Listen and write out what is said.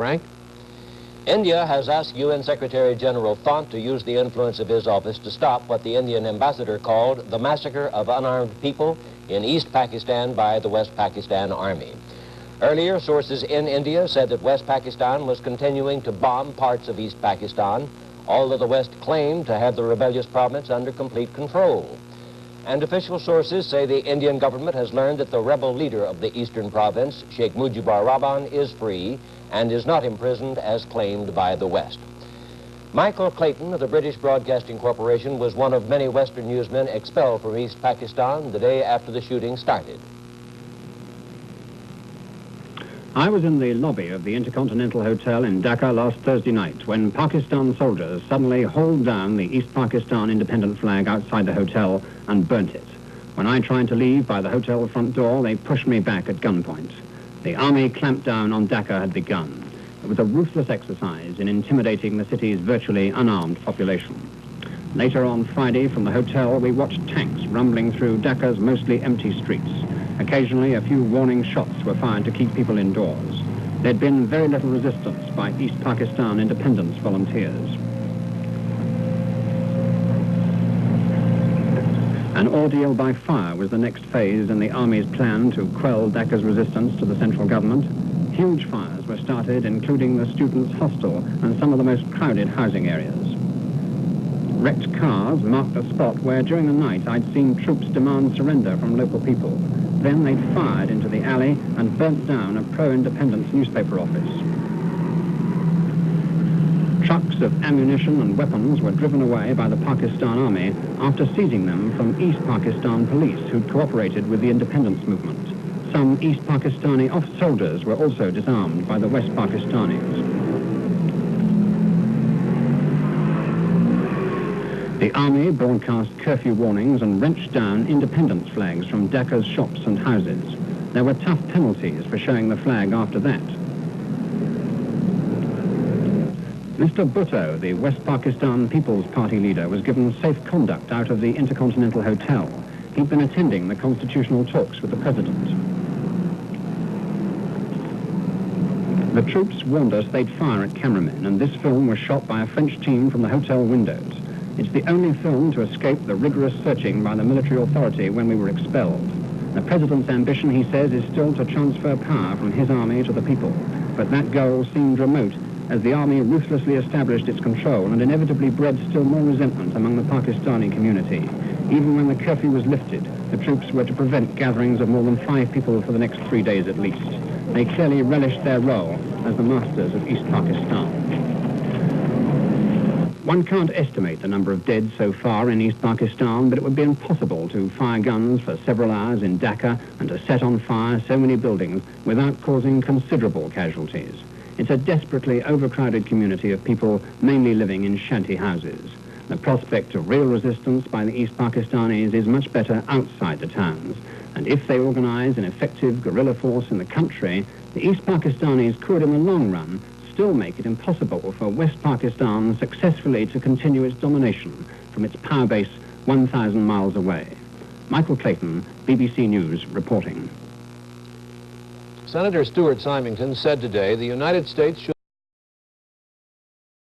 Frank. India has asked UN Secretary General Font to use the influence of his office to stop what the Indian ambassador called the massacre of unarmed people in East Pakistan by the West Pakistan Army. Earlier, sources in India said that West Pakistan was continuing to bomb parts of East Pakistan, although the West claimed to have the rebellious province under complete control. And official sources say the Indian government has learned that the rebel leader of the eastern province, Sheikh Mujibur Rahman, is free and is not imprisoned as claimed by the West. Michael Clayton of the British Broadcasting Corporation was one of many Western newsmen expelled from East Pakistan the day after the shooting started. I was in the lobby of the Intercontinental Hotel in Dhaka last Thursday night when Pakistan soldiers suddenly hauled down the East Pakistan independent flag outside the hotel and burnt it. When I tried to leave by the hotel front door, they pushed me back at gunpoint. The army clampdown on Dhaka had begun. It was a ruthless exercise in intimidating the city's virtually unarmed population. Later on Friday, from the hotel, we watched tanks rumbling through Dhaka's mostly empty streets. Occasionally, a few warning shots were fired to keep people indoors. There'd been very little resistance by East Pakistan independence volunteers. An ordeal by fire was the next phase in the army's plan to quell Dhaka's resistance to the central government. Huge fires were started, including the students' hostel and some of the most crowded housing areas. Wrecked cars marked the spot where, during the night, I'd seen troops demand surrender from local people. Then they fired into the alley and burnt down a pro-independence newspaper office. Trucks of ammunition and weapons were driven away by the Pakistan Army after seizing them from East Pakistan police who'd cooperated with the independence movement. Some East Pakistani soldiers were also disarmed by the West Pakistanis. The army broadcast curfew warnings and wrenched down independence flags from Dhaka's shops and houses. There were tough penalties for showing the flag after that. Mr. Bhutto, the West Pakistan People's Party leader, was given safe conduct out of the Intercontinental Hotel. He'd been attending the constitutional talks with the president. The troops warned us they'd fire at cameramen, and this film was shot by a French team from the hotel windows. It's the only film to escape the rigorous searching by the military authority when we were expelled. The president's ambition, he says, is still to transfer power from his army to the people. But that goal seemed remote as the army ruthlessly established its control and inevitably bred still more resentment among the Pakistani community. Even when the curfew was lifted, the troops were to prevent gatherings of more than 5 people for the next 3 days at least. They clearly relished their role as the masters of East Pakistan. One can't estimate the number of dead so far in East Pakistan, but it would be impossible to fire guns for several hours in Dhaka and to set on fire so many buildings without causing considerable casualties. It's a desperately overcrowded community of people mainly living in shanty houses. The prospect of real resistance by the East Pakistanis is much better outside the towns. And if they organize an effective guerrilla force in the country, the East Pakistanis could, in the long run, still make it impossible for West Pakistan successfully to continue its domination from its power base 1,000 miles away. Michael Clayton, BBC News, reporting. Senator Stuart Symington said today the United States should